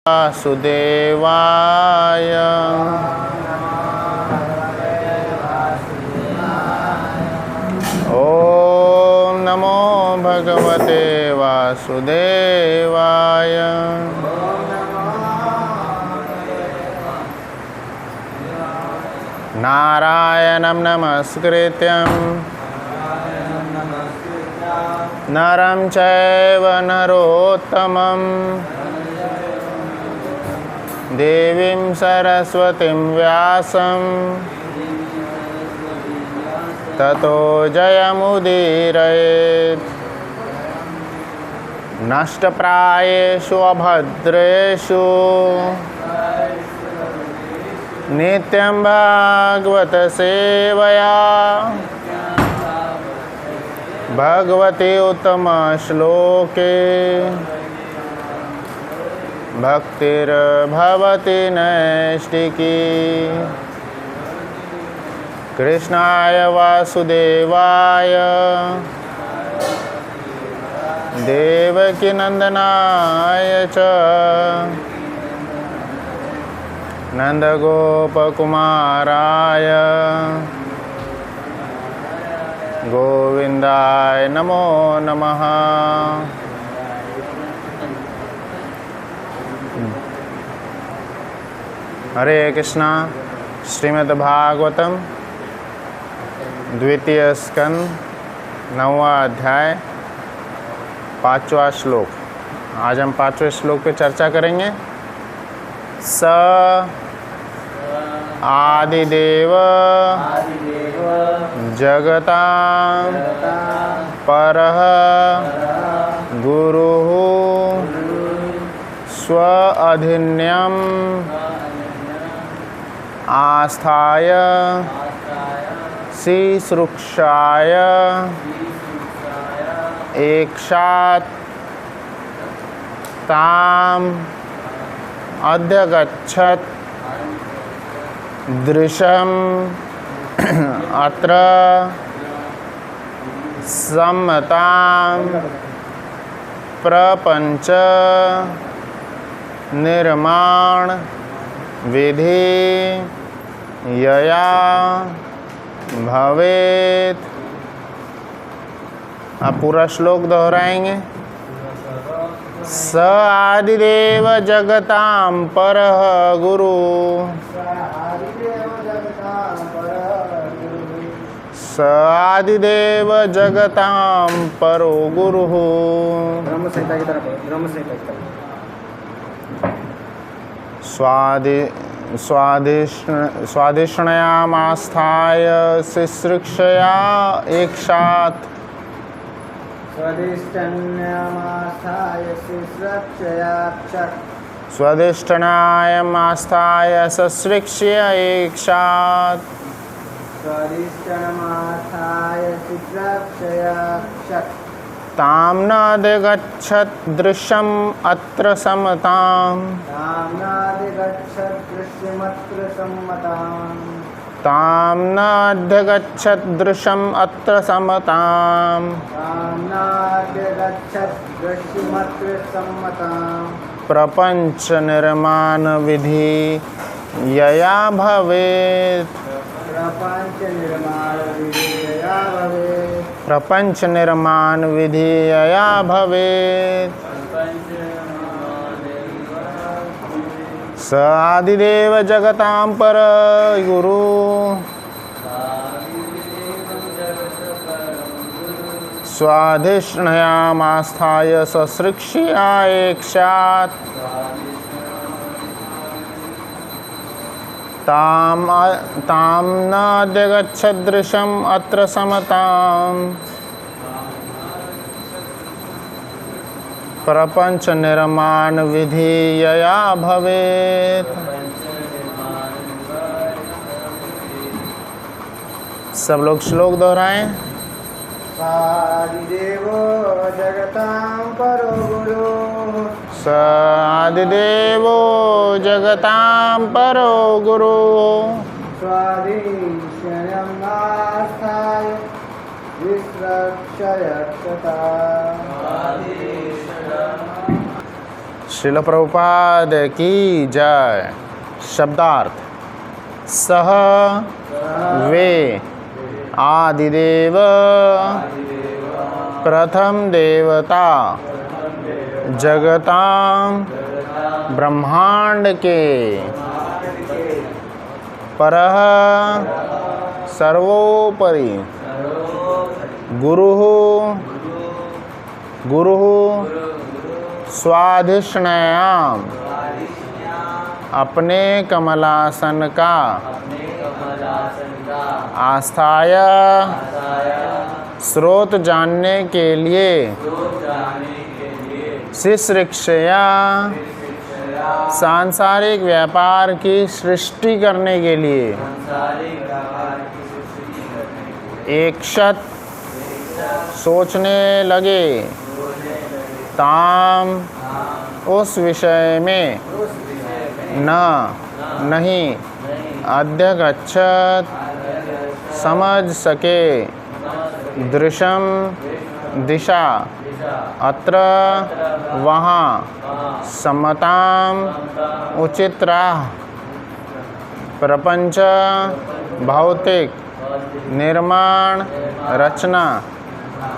वासुदेवाय। ओम नमो भगवते वासुदेवाय। नारायणं नमस्कृत्यं नरं चैव नरोत्तमं देवीं सरस्वतीं व्यासं ततो जयमुदीरयेत्। नष्टप्रायेषु अभद्रेषु नित्यं भागवत सेवया भगवती उत्तम श्लोके भक्तिर्भवति नैष्टिकी। कृष्णाय वासुदेवाय देवकीनंदनाय च नंदगोपकुमाराय गोविंदाय नमो नमः। हरे कृष्णा। श्रीमद्भागवतम द्वितीय स्कंद 9वां अध्याय 5वां श्लोक। आज हम 5वें श्लोक पे चर्चा करेंगे। स आदिदेव जगतां परः गुरुः स्वाधिन्यम् आस्थाय शुश्रूषाय एक्षात् ताम् अध्यगच्छत् दृशम् अत्र सम्मतां प्रपंच निर्माण विधि यया भवेत्। अब पूरा श्लोक दोहराएंगे। स आदिदेव जगतां परः गुरु। स आदिदेव जगतां परो गुरुः। स्वाधिष्ठायामास्थाय शुश्रूषया एक्षात् स्वाधिष्ठायामास्थाय शुश्रूषया एक्षात् तां न अधिगच्छत् दृश्यम् अत्र सम्मताम्। तां न अधिगच्छत् दृश्यम् अत्र सम्मताम्। प्रपंच निर्माण विधि यया भवेत्। प्रपंच निर्माण विधि यया भवेत्। स आदिदेव जगतां पर गुरु। स्वाधिष्ठायामास्थाय शुश्रूषया एक्षात् तां न अधिगच्छत् दृश्यम् अत्र सम्मताम्। प्रपंच निर्माण विधि यया भवेत्। सब लोग श्लोक दोहराएं। आदिदेवो जगतां परो गुरु। स आदिदेवो जगतां परो गुरु। स्वाधिष्ठायामास्थाय श्रील प्रभुपाद की जय। शब्दार्थ। सह वे आदिदेव प्रथम देवता जगतां ब्रह्मांड के परः सर्वोपरि गुरु स्वाधिष्ठायाम् अपने कमलासन का आस्थाय स्रोत जानने के लिए शिश्रिक्षया सांसारिक व्यापार की सृष्टि करने के लिए एकशत सोचने लगे। ताम उस विषय में नहीं अध्यगच्छत समझ सके। दृशम दिशा अत्र वहाँ समताम उचित राह प्रपंच भौतिक निर्माण रचना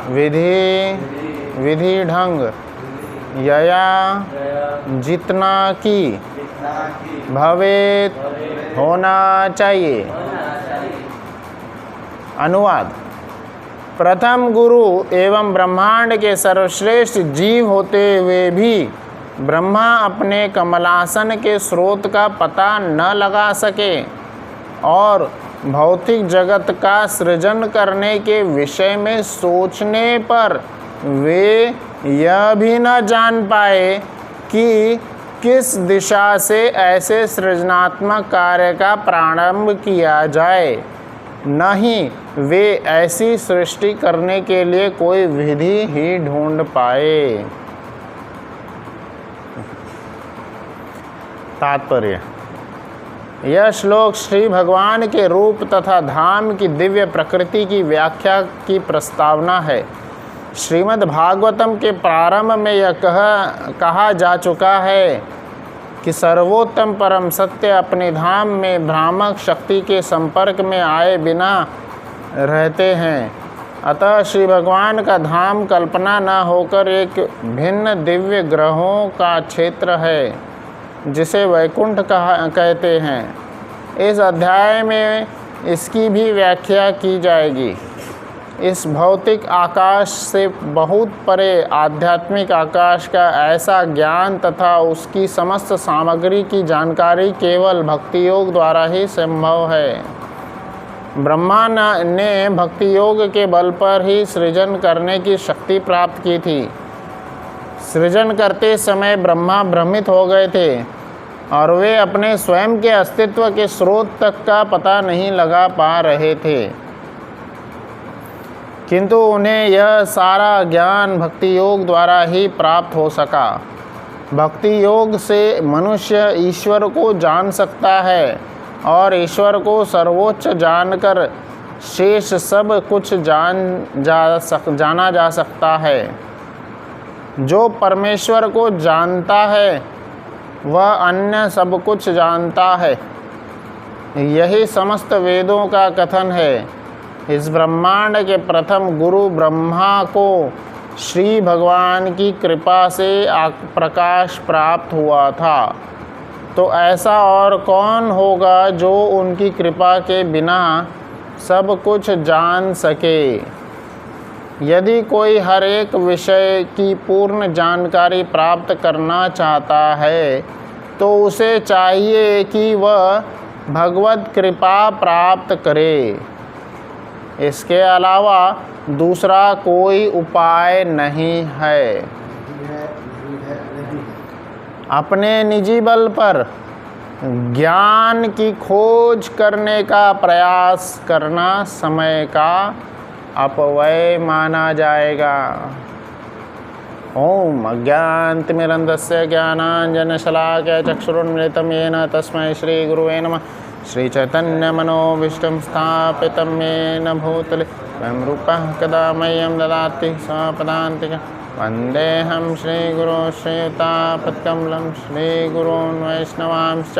विधि ढंग यया जितना की भवेत होना चाहिए। अनुवाद। प्रथम गुरु एवं ब्रह्मांड के सर्वश्रेष्ठ जीव होते हुए भी ब्रह्मा अपने कमलासन के स्रोत का पता न लगा सके और भौतिक जगत का सृजन करने के विषय में सोचने पर वे यह भी न जान पाए कि किस दिशा से ऐसे सृजनात्मक कार्य का प्रारंभ किया जाए। न ही वे ऐसी सृष्टि करने के लिए कोई विधि ही ढूंढ पाए। तात्पर्य। यह श्लोक श्री भगवान के रूप तथा धाम की दिव्य प्रकृति की व्याख्या की प्रस्तावना है। श्रीमद् भागवतम के प्रारंभ में यह कहा जा चुका है कि सर्वोत्तम परम सत्य अपने धाम में भ्रामक शक्ति के संपर्क में आए बिना रहते हैं। अतः श्री भगवान का धाम कल्पना न होकर एक भिन्न दिव्य ग्रहों का क्षेत्र है जिसे वैकुंठ कहते हैं। इस अध्याय में इसकी भी व्याख्या की जाएगी। इस भौतिक आकाश से बहुत परे आध्यात्मिक आकाश का ऐसा ज्ञान तथा उसकी समस्त सामग्री की जानकारी केवल भक्ति योग द्वारा ही संभव है। ब्रह्मा ने भक्ति योग के बल पर ही सृजन करने की शक्ति प्राप्त की थी। सृजन करते समय ब्रह्मा भ्रमित हो गए थे और वे अपने स्वयं के अस्तित्व के स्रोत तक का पता नहीं लगा पा रहे थे, किंतु उन्हें यह सारा ज्ञान भक्ति योग द्वारा ही प्राप्त हो सका। भक्ति योग से मनुष्य ईश्वर को जान सकता है और ईश्वर को सर्वोच्च जानकर शेष सब कुछ जाना जा सकता है। जो परमेश्वर को जानता है वह अन्य सब कुछ जानता है। यही समस्त वेदों का कथन है। इस ब्रह्मांड के प्रथम गुरु ब्रह्मा को श्री भगवान की कृपा से प्रकाश प्राप्त हुआ था, तो ऐसा और कौन होगा जो उनकी कृपा के बिना सब कुछ जान सके। यदि कोई हर एक विषय की पूर्ण जानकारी प्राप्त करना चाहता है तो उसे चाहिए कि वह भगवत कृपा प्राप्त करे। इसके अलावा दूसरा कोई उपाय नहीं है। अपने निजी बल पर ज्ञान की खोज करने का प्रयास करना समय का अपव्यय माना जाएगा। ओम अज्ञानतिमिरन्धस्य ज्ञानाञ्जनशलाकया चक्षुरुन्मिलितं येन तस्मै श्रीगुरुवे नमः। श्रीचैतन्यमनोभीष्टं स्थापितं येन भूतले स्वयं रूपः कदा मह्यं ददाति स्वपदान्तिकम्। वन्देऽहं श्रीगुरो श्रीयुतापत्कमलं श्रीगुरून् वैष्णवांश्च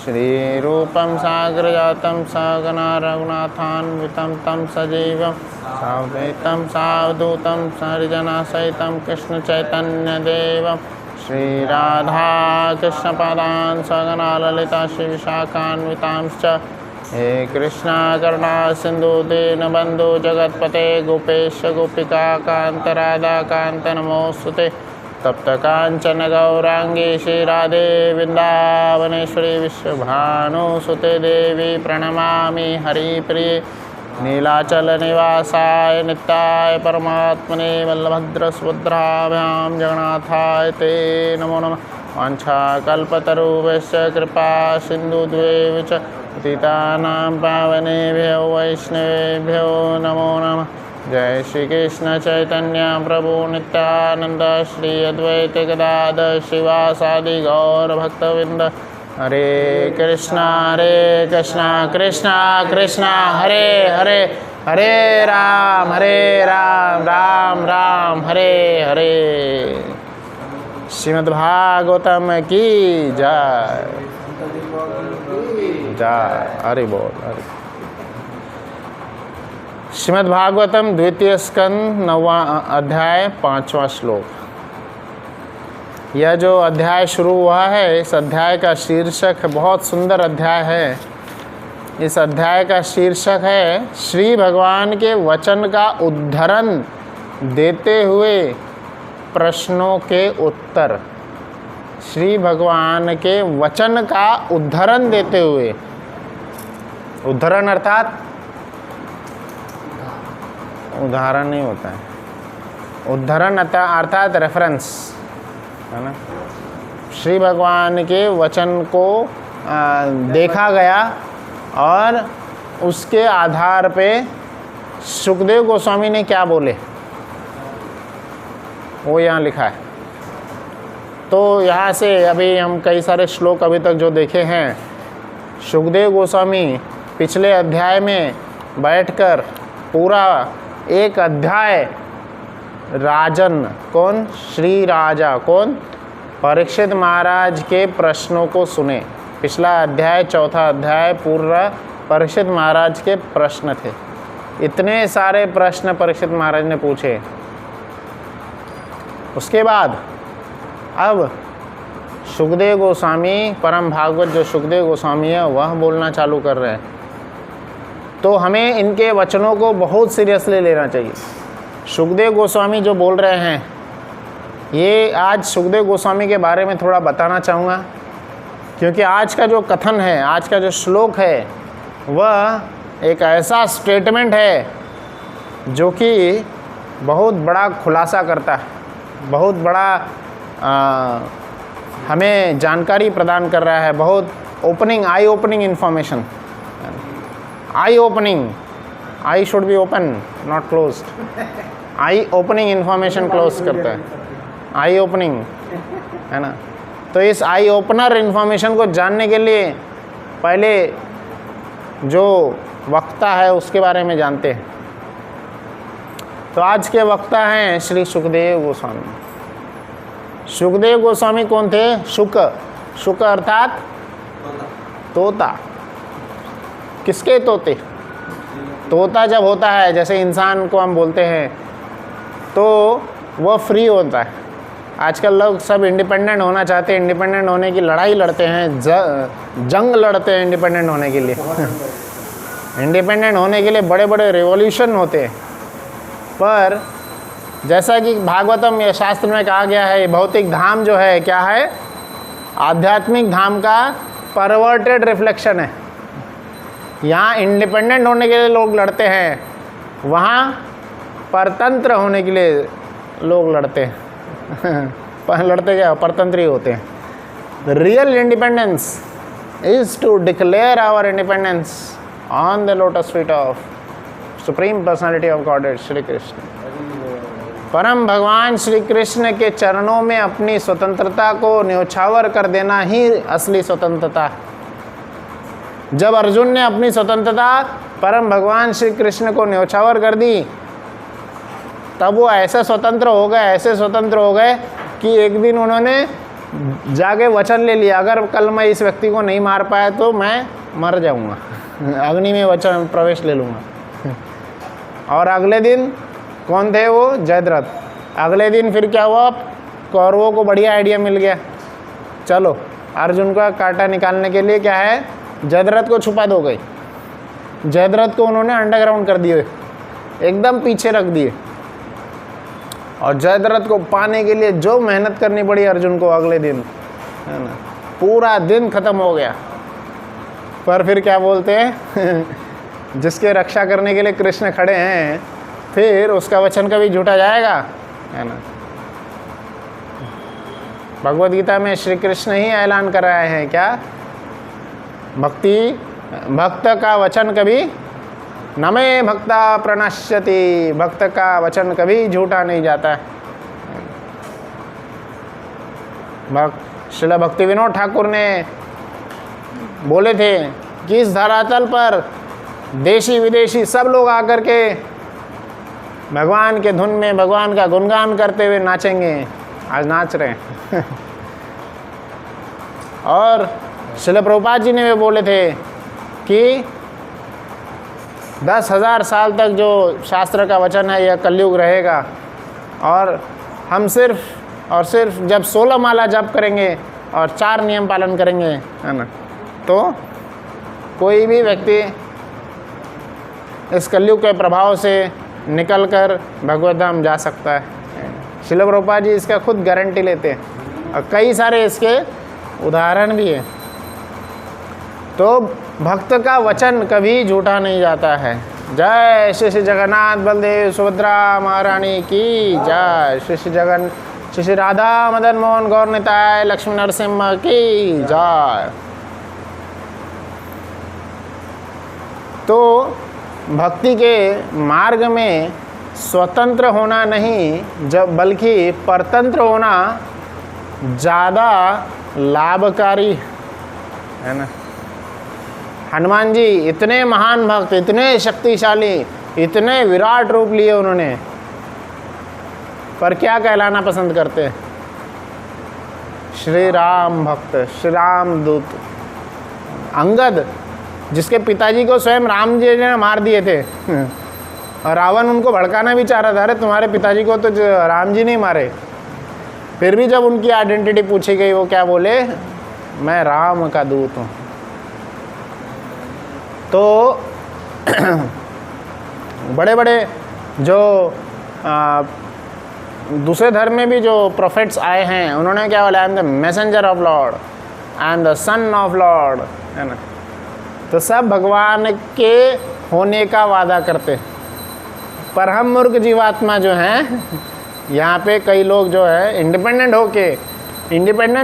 श्रीरूपं साग्रजातं सहगना रघुनाथान्वितं तं सजीवं साद्वैतं सावधूतं हरिजनसहितं कृष्णचैतन्यदेवं श्रीराधाकृष्णपादान् सहगना ललिता श्रीविशाखान्वितांश्च हे कृष्णा करुणा सिंधु दीनबंधु जगतपते गोपेश गोपिका कांत राधा कांत नमोस्तुते तप्त कांचन गौरांगी श्री राधे वृंदावनेश्वरी विश्वभानुसुते देवी प्रणमामि हरिप्रिये नीलाचल निवासाय नित्याय परमात्मने वल्लभद्र सुभद्राभ्यां जगन्नाथाय ते नमो नमः। वाञ्छाकल्पतरुभ्यश्च कृपा सिन्धुद्वैव च पतितानां पावनेभ्यो वैष्णवेभ्यो नमो नमः। जय श्री कृष्ण चैतन्य प्रभु नित्यानंद श्री अद्वैत गदाधर श्रीवासादि गौर भक्तवृंद। हरे कृष्णा कृष्णा कृष्णा हरे हरे हरे राम राम राम हरे हरे। श्रीमद्भागवतम की जय जय। हरि बोल हरि। श्रीमद्भागवतम द्वितीय स्कंद 9वां अध्याय 5वां श्लोक। यह जो अध्याय शुरू हुआ है, इस अध्याय का शीर्षक बहुत सुंदर अध्याय है। इस अध्याय का शीर्षक है श्री भगवान के वचन का उद्धरण देते हुए प्रश्नों के उत्तर। श्री भगवान के वचन का उद्धरण देते हुए, उद्धरण अर्थात उदाहरण नहीं होता है, उद्धरण अर्थात रेफरेंस है ना। श्री भगवान के वचन को देखा गया और उसके आधार पे सुखदेव गोस्वामी ने क्या बोले वो यहाँ लिखा है। तो यहाँ से अभी हम कई सारे श्लोक अभी तक जो देखे हैं, सुखदेव गोस्वामी पिछले अध्याय में बैठकर पूरा एक अध्याय राजन कौन, श्री राजा कौन, परीक्षित महाराज के प्रश्नों को सुने। पिछला अध्याय चौथा अध्याय पूरा परीक्षित महाराज के प्रश्न थे। इतने सारे प्रश्न परीक्षित महाराज ने पूछे। उसके बाद अब सुखदेव गोस्वामी, परम भागवत जो सुखदेव गोस्वामी है, वह बोलना चालू कर रहे हैं। तो हमें इनके वचनों को बहुत सीरियसली लेना चाहिए। सुखदेव गोस्वामी जो बोल रहे हैं, ये आज सुखदेव गोस्वामी के बारे में थोड़ा बताना चाहूँगा, क्योंकि आज का जो कथन है, आज का जो श्लोक है, वह एक ऐसा स्टेटमेंट है जो कि बहुत बड़ा खुलासा करता है, बहुत बड़ा हमें जानकारी प्रदान कर रहा है, बहुत opening, I opening information. I opening, I should be open not closed. I opening information close करता है, आई ओपनिंग है ना। तो इस आई ओपनर इन्फॉर्मेशन को जानने के लिए पहले जो वक्ता है उसके बारे में जानते हैं। तो आज के वक्ता हैं श्री सुखदेव गोस्वामी। सुखदेव गोस्वामी कौन थे? शुक, शुक अर्थात तोता। किसके तोते? तोता जब होता है, जैसे इंसान को हम बोलते हैं, तो वह फ्री होता है। आजकल लोग सब इंडिपेंडेंट होना चाहते हैं, इंडिपेंडेंट होने की लड़ाई लड़ते हैं, जंग लड़ते हैं इंडिपेंडेंट होने के लिए। इंडिपेंडेंट होने के लिए बड़े बड़े रिवॉल्यूशन होते हैं। पर जैसा कि भागवतम या शास्त्र में कहा गया है, भौतिक धाम जो है क्या है? आध्यात्मिक धाम का परवर्टेड रिफ्लेक्शन है। यहाँ इंडिपेंडेंट होने के लिए लोग लड़ते हैं, वहाँ परतंत्र होने के लिए लोग लड़ते हैं। लड़ते क्या? परतंत्री होते हैं। The real independence is to declare our independence on the lotus feet of supreme personality of godhead Shri Krishna. परम भगवान श्री कृष्ण के चरणों में अपनी स्वतंत्रता को न्योछावर कर देना ही असली स्वतंत्रता। जब अर्जुन ने अपनी स्वतंत्रता परम भगवान श्री कृष्ण को न्योछावर कर दी, तब वो ऐसे स्वतंत्र हो गए कि एक दिन उन्होंने जाके वचन ले लिया, अगर कल मैं इस व्यक्ति को नहीं मार पाया तो मैं मर जाऊंगा, अग्नि में वचन प्रवेश ले लूँगा। और अगले दिन कौन थे वो? जयद्रथ। अगले दिन फिर क्या हुआ, कौरवों को बढ़िया आइडिया मिल गया, चलो अर्जुन का कांटा निकालने के लिए क्या है, जयद्रथ को छुपा दो गई। जयद्रथ को उन्होंने अंडरग्राउंड कर दिए, एकदम पीछे रख दिए। और जयद्रथ को पाने के लिए जो मेहनत करनी पड़ी अर्जुन को अगले दिन, है ना, पूरा दिन खत्म हो गया। पर फिर क्या बोलते हैं जिसके रक्षा करने के लिए कृष्ण खड़े हैं, फिर उसका वचन कभी झूठा जाएगा, है ना। भगवद गीता में श्री कृष्ण ही ऐलान कर रहे हैं क्या, भक्त का वचन कभी न मे भक्ता प्रणश्यति, भक्त का वचन कभी झूठा नहीं जाता है। श्रील भक्ति विनोद ठाकुर ने बोले थे कि इस धरातल पर देशी विदेशी सब लोग आकर के भगवान के धुन में भगवान का गुणगान करते हुए नाचेंगे। आज नाच रहे हैं। और श्रील प्रभुपाद जी ने भी बोले थे कि 10,000 साल तक जो शास्त्र का वचन है यह कलयुग रहेगा, और हम सिर्फ और सिर्फ जब 16 माला जप करेंगे और 4 नियम पालन करेंगे, है ना, तो कोई भी व्यक्ति इस कलयुग के प्रभाव से निकलकर भगवत धाम जा सकता है। श्रील प्रभुपाद जी इसका खुद गारंटी लेते हैं, और कई सारे इसके उदाहरण भी हैं। तो भक्त का वचन कभी झूठा नहीं जाता है। जय श्री श्री जगन्नाथ बलदेव सुभद्रा महारानी की जय। श्री श्री राधा मदन मोहन गौर निताय लक्ष्मी नरसिम्हा की जय। तो भक्ति के मार्ग में स्वतंत्र होना नहीं, जब बल्कि परतंत्र होना ज़्यादा लाभकारी है ना। हनुमान जी इतने महान भक्त, इतने शक्तिशाली, इतने विराट रूप लिए उन्होंने, पर क्या कहलाना पसंद करते हैं? श्री राम भक्त, श्री राम दूत। अंगद जिसके पिताजी को स्वयं राम जी ने मार दिए थे, और रावण उनको भड़काना भी चाह रहा था, अरे तुम्हारे पिताजी को तो राम जी नहीं मारे। फिर भी जब उनकी आइडेंटिटी पूछी गई, वो क्या बोले? मैं राम का दूत हूँ। तो बड़े बड़े जो दूसरे धर्म में भी जो प्रोफेट्स आए हैं, उन्होंने क्या बोला? I am the messenger of Lord, I am the son of Lord, है ना। तो सब भगवान के होने का वादा करते, पर हम मूर्ख जीवात्मा जो हैं, यहाँ पे कई लोग जो है इंडिपेंडेंट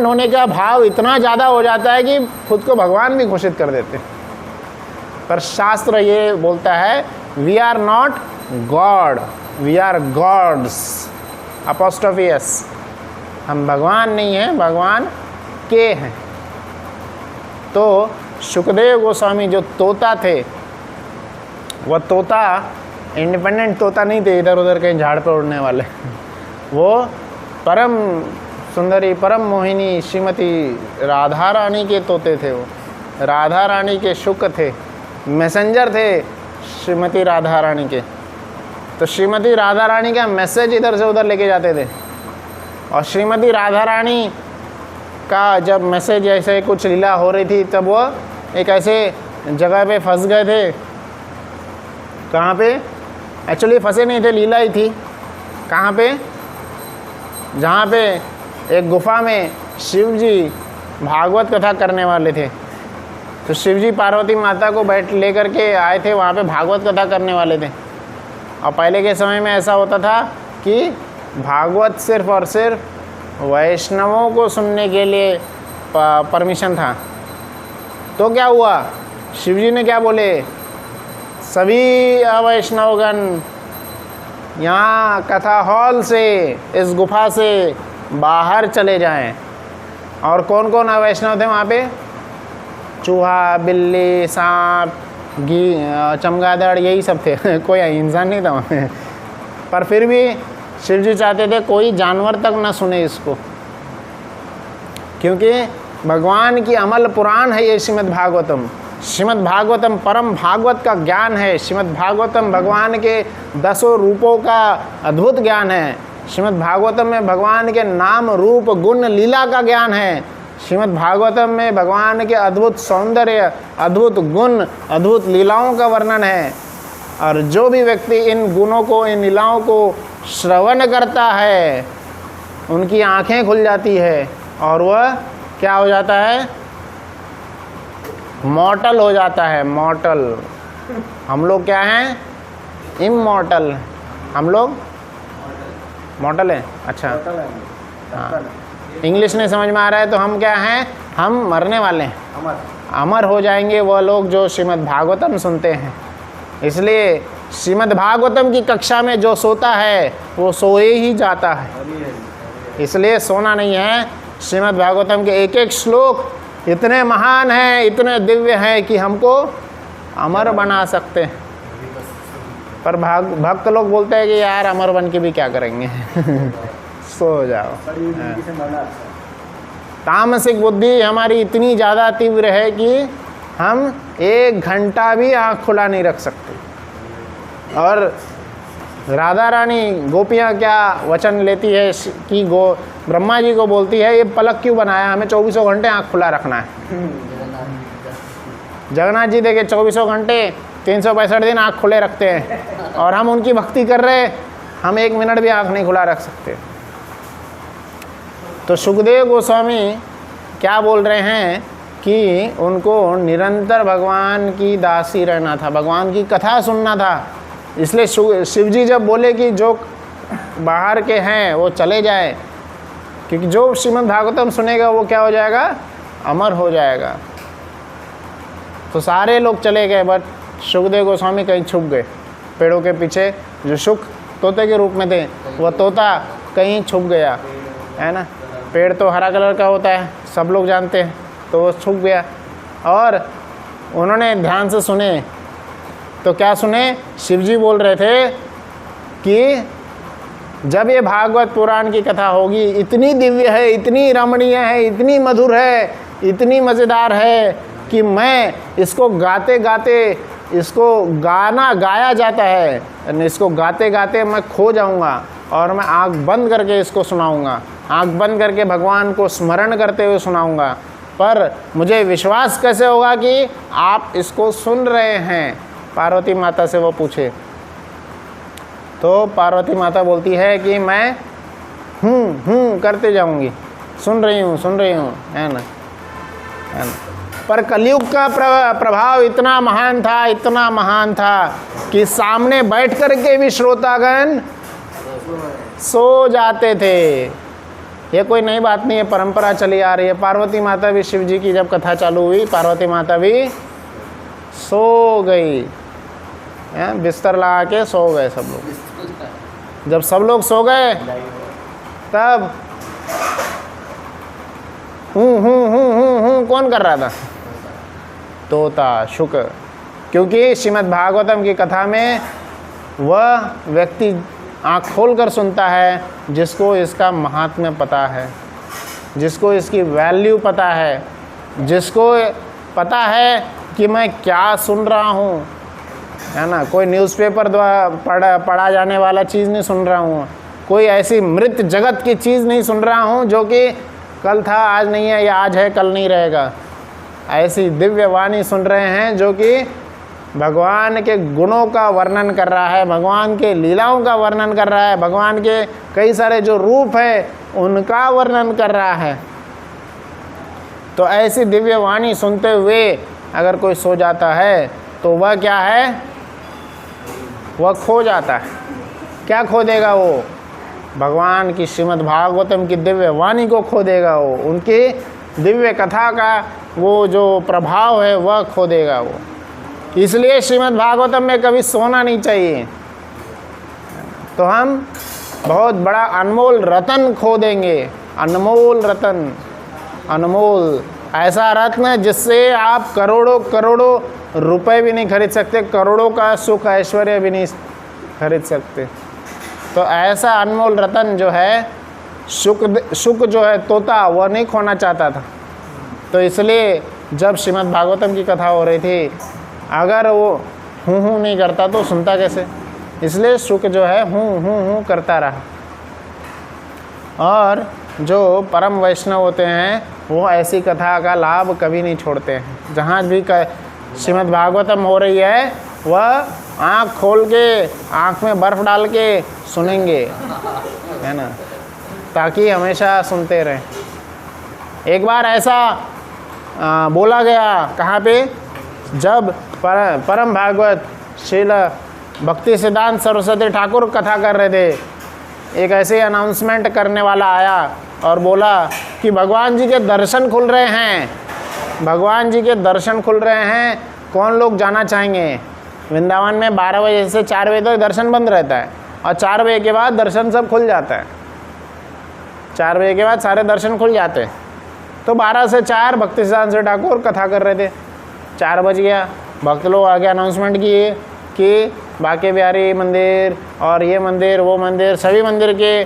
होने का भाव इतना ज़्यादा हो जाता है कि खुद को भगवान भी घोषित कर देते। पर शास्त्र ये बोलता है we are not God, we are gods, apostrophe s. हम भगवान नहीं हैं, भगवान के हैं। तो सुखदेव गोस्वामी जो तोता थे, वह तोता इंडिपेंडेंट तोता नहीं थे, इधर उधर कहीं झाड़ पर उड़ने वाले। वो परम सुंदरी, परम मोहिनी श्रीमती राधा रानी के तोते थे। वो राधा रानी के शुक थे, मैसेंजर थे श्रीमती राधा रानी के। तो श्रीमती राधा रानी का मैसेज इधर से उधर लेके जाते थे। और श्रीमती राधा रानी का जब मैसेज ऐसे कुछ लीला हो रही थी, तब वो एक ऐसे जगह पे फंस गए थे। कहाँ पे? एक्चुअली फंसे नहीं थे, लीला ही थी। कहाँ पे? जहाँ पे एक गुफा में शिव जी भागवत कथा करने वाले थे। तो शिव जी पार्वती माता को लेकर के आए थे, वहाँ पे भागवत कथा करने वाले थे। और पहले के समय में ऐसा होता था कि भागवत सिर्फ और सिर्फ वैष्णवों को सुनने के लिए परमिशन था। तो क्या हुआ? शिव जी ने क्या बोले? सभी अवैष्णवगण यहाँ कथा हॉल से, इस गुफा से बाहर चले जाएं। और कौन कौन अवैष्णव थे वहाँ पे? चूहा, बिल्ली, सांप, चमगादड़, यही सब थे। कोई इंसान नहीं था वहाँ पे। पर फिर भी शिव जी चाहते थे कोई जानवर तक न सुने इसको, क्योंकि भगवान की अमल पुराण है ये श्रीमद् भागवतम। श्रीमद् भागवतम परम भागवत का ज्ञान है। श्रीमद् भागवतम भगवान के 10 रूपों का अद्भुत ज्ञान है। श्रीमद् भागवतम में भगवान के नाम रूप गुण लीला का ज्ञान है। श्रीमद् भागवतम में भगवान के अद्भुत सौंदर्य, अद्भुत गुण, अद्भुत लीलाओं का वर्णन है। और जो भी व्यक्ति इन गुणों को, इन लीलाओं को श्रवण करता है, उनकी आंखें खुल जाती है और वह क्या हो जाता है? मॉर्टल हो जाता है। मॉर्टल। हम लोग क्या हैं? इमॉर्टल। हम लोग मॉर्टल हैं। अच्छा, हाँ, इंग्लिश नहीं समझ में आ रहा है तो हम क्या हैं? हम मरने वाले हैं, अमर हो जाएंगे वह लोग जो श्रीमद् भागवतम सुनते हैं। इसलिए श्रीमद् भागवतम की कक्षा में जो सोता है वो सोए ही जाता है, इसलिए सोना नहीं है। श्रीमद् भागवतम के एक एक श्लोक इतने महान हैं, इतने दिव्य हैं कि हमको अमर बना सकते हैं। पर भक्त लोग बोलते हैं कि यार अमर बन के भी क्या करेंगे सो जाओ। तामसिक बुद्धि हमारी इतनी ज़्यादा तीव्र है कि हम 1 घंटा भी आँख खुला नहीं रख सकते। और राधा रानी गोपियाँ क्या वचन लेती है कि ब्रह्मा जी को बोलती है ये पलक क्यों बनाया, हमें 24 घंटे आँख खुला रखना है। जगन्नाथ जी देखे 24 घंटे 365 दिन आँख खुले रखते हैं और हम उनकी भक्ति कर रहे, हम 1 मिनट भी आँख नहीं खुला रख सकते। तो सुखदेव गोस्वामी क्या बोल रहे हैं कि उनको निरंतर भगवान की दासी रहना था, भगवान की कथा सुनना था। इसलिए शिव जी जब बोले कि जो बाहर के हैं वो चले जाए, क्योंकि जो श्रीमद् भागवतम सुनेगा वो क्या हो जाएगा? अमर हो जाएगा। तो सारे लोग चले गए, बट सुखदेव गोस्वामी कहीं छुप गए पेड़ों के पीछे। जो सुख तोते के रूप में थे, वह तोता कहीं छुप गया, है ना। पेड़ तो हरा कलर का होता है, सब लोग जानते हैं, तो वो छुप गया। और उन्होंने ध्यान से सुने तो क्या सुने? शिव जी बोल रहे थे कि जब ये भागवत पुराण की कथा होगी, इतनी दिव्य है, इतनी रमणीय है, इतनी मधुर है, इतनी मज़ेदार है कि मैं इसको गाते गाते, इसको गाना गाया जाता है, इसको गाते गाते मैं खो जाऊंगा और मैं आँख बंद करके इसको सुनाऊंगा, आँख बंद करके भगवान को स्मरण करते हुए सुनाऊंगा। पर मुझे विश्वास कैसे होगा कि आप इसको सुन रहे हैं? पार्वती माता से वो पूछे तो पार्वती माता बोलती है कि मैं करते जाऊंगी, सुन रही हूँ, है ना, है ना। पर कलयुग का प्रभाव इतना महान था, इतना महान था कि सामने बैठ कर के भी श्रोतागण सो जाते थे। ये कोई नई बात नहीं है, परंपरा चली आ रही है। पार्वती माता भी, शिव जी की जब कथा चालू हुई, पार्वती माता भी सो गई, बिस्तर लगा के सो गए सब लोग। जब सब लोग सो गए तब कौन कर रहा था? तोता, शुक। क्योंकि श्रीमद् भागवतम की कथा में वह व्यक्ति आँख खोल कर सुनता है जिसको इसका महात्म्य पता है, जिसको इसकी वैल्यू पता है, जिसको पता है कि मैं क्या सुन रहा हूँ, है ना। कोई न्यूज़पेपर द्वारा पढ़ा जाने वाला चीज़ नहीं सुन रहा हूँ, कोई ऐसी मृत जगत की चीज़ नहीं सुन रहा हूँ जो कि कल था आज नहीं है, या आज है कल नहीं रहेगा। ऐसी दिव्य वाणी सुन रहे हैं जो कि भगवान के गुणों का वर्णन कर रहा है, भगवान के लीलाओं का वर्णन कर रहा है, भगवान के कई सारे जो रूप है उनका वर्णन कर रहा है। तो ऐसी दिव्य वाणी सुनते हुए अगर कोई सो जाता है तो वह क्या है? वह खो जाता है। क्या खो देगा वो? भगवान की श्रीमद् भागवतम की दिव्य वाणी को खो देगा वो, उनकी दिव्य कथा का वो जो प्रभाव है वह खो देगा वो। इसलिए श्रीमद् भागवतम में कभी सोना नहीं चाहिए। तो हम बहुत बड़ा अनमोल रतन खो देंगे, अनमोल रतन, अनमोल ऐसा रत्न जिससे आप करोड़ों करोड़ों रुपए भी नहीं खरीद सकते, करोड़ों का सुख ऐश्वर्य भी नहीं खरीद सकते। तो ऐसा अनमोल रतन जो है शुक जो है तोता, वह नहीं खोना चाहता था। तो इसलिए जब श्रीमद् भागवतम की कथा हो रही थी, अगर वो हूँ नहीं करता तो सुनता कैसे? इसलिए शुक जो है हूँ करता रहा। और जो परम वैष्णव होते हैं वो ऐसी कथा का लाभ कभी नहीं छोड़ते हैं। जहाँ भी श्रीमद् भागवतम हो रही है वह आँख खोल के, आँख में बर्फ़ डाल के सुनेंगे, है ना, ताकि हमेशा सुनते रहें। एक बार ऐसा बोला गया, कहाँ पे? जब परम भागवत श्रील भक्ति सिद्धांत सरस्वती ठाकुर कथा कर रहे थे, एक ऐसे अनाउंसमेंट करने वाला आया और बोला कि भगवान जी के दर्शन खुल रहे हैं, भगवान जी के दर्शन खुल रहे हैं, कौन लोग जाना चाहेंगे? वृंदावन में 12 बजे से 4 बजे तक दर्शन बंद रहता है और 4 बजे के बाद दर्शन सब खुल जाता है। 4 बजे के बाद सारे दर्शन खुल जाते हैं। तो 12 से 4 भक्ति सिद्धांत सरस्वती ठाकुर कथा कर रहे थे। 4 बज गया, भक्त लोग आगे अनाउंसमेंट किए कि बांके बिहारी मंदिर और ये मंदिर वो मंदिर, सभी मंदिर के